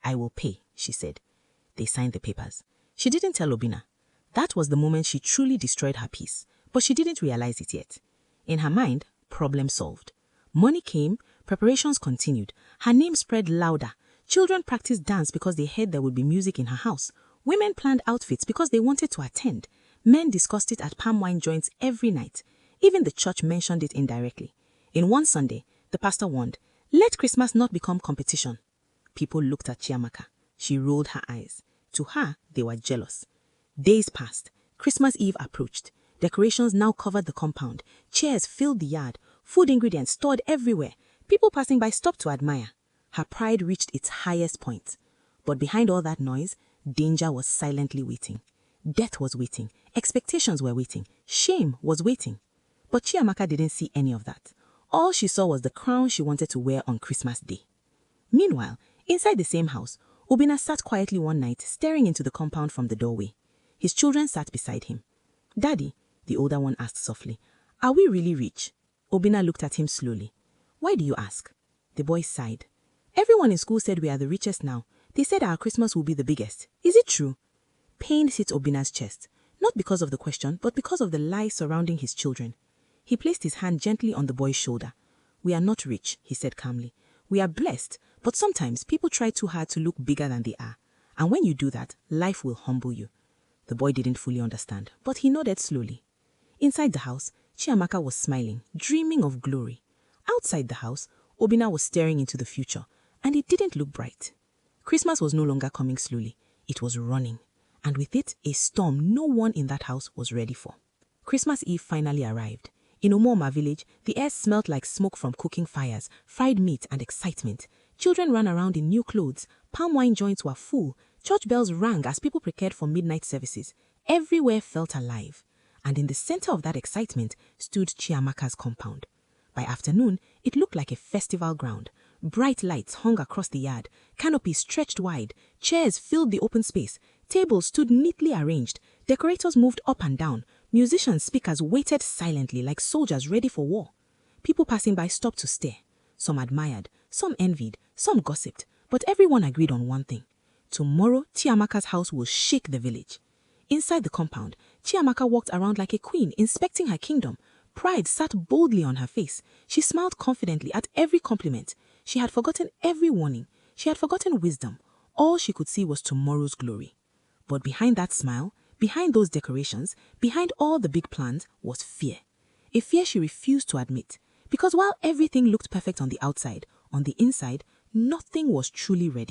"I will pay," she said. They signed the papers. She didn't tell Obinna. That was the moment she truly destroyed her peace, but she didn't realize it yet. In her mind, problem solved. Money came, preparations continued. Her name spread louder. Children practiced dance because they heard there would be music in her house. Women planned outfits because they wanted to attend. Men discussed it at palm wine joints every night. Even the church mentioned it indirectly. In one Sunday, the pastor warned, "Let Christmas not become competition." People looked at Chiamaka. She rolled her eyes. To her, they were jealous. Days passed. Christmas Eve approached. Decorations now covered the compound. Chairs filled the yard. Food ingredients stored everywhere. People passing by stopped to admire. Her pride reached its highest point. But behind all that noise, danger was silently waiting. Death was waiting. Expectations were waiting. Shame was waiting. But Chiamaka didn't see any of that. All she saw was the crown she wanted to wear on Christmas Day. Meanwhile, inside the same house, Obinna sat quietly one night, staring into the compound from the doorway. His children sat beside him. "Daddy," the older one asked softly, "are we really rich?" Obinna looked at him slowly. "Why do you ask?" The boy sighed. "Everyone in school said we are the richest now. They said our Christmas will be the biggest. Is it true?" Pain hit Obinna's chest, not because of the question, but because of the lie surrounding his children. He placed his hand gently on the boy's shoulder. "We are not rich," he said calmly. "We are blessed, but sometimes people try too hard to look bigger than they are. And when you do that, life will humble you." The boy didn't fully understand, but he nodded slowly. Inside the house, Chiamaka was smiling, dreaming of glory. Outside the house, Obinna was staring into the future, and it didn't look bright. Christmas was no longer coming slowly. It was running, and with it, a storm no one in that house was ready for. Christmas Eve finally arrived. In Omoma village, the air smelled like smoke from cooking fires, fried meat and excitement. Children ran around in new clothes. Palm wine joints were full. Church bells rang as people prepared for midnight services. Everywhere felt alive. And in the center of that excitement stood Chiamaka's compound. By afternoon, it looked like a festival ground. Bright lights hung across the yard. Canopies stretched wide. Chairs filled the open space. Tables stood neatly arranged. Decorators moved up and down. Musicians, speakers waited silently like soldiers ready for war. People passing by stopped to stare. Some admired, some envied, some gossiped, but everyone agreed on one thing. Tomorrow, Chiamaka's house will shake the village. Inside the compound, Chiamaka walked around like a queen, inspecting her kingdom. Pride sat boldly on her face. She smiled confidently at every compliment. She had forgotten every warning. She had forgotten wisdom. All she could see was tomorrow's glory. But behind that smile, behind those decorations, behind all the big plans, was fear. A fear she refused to admit. Because while everything looked perfect on the outside, on the inside, nothing was truly ready.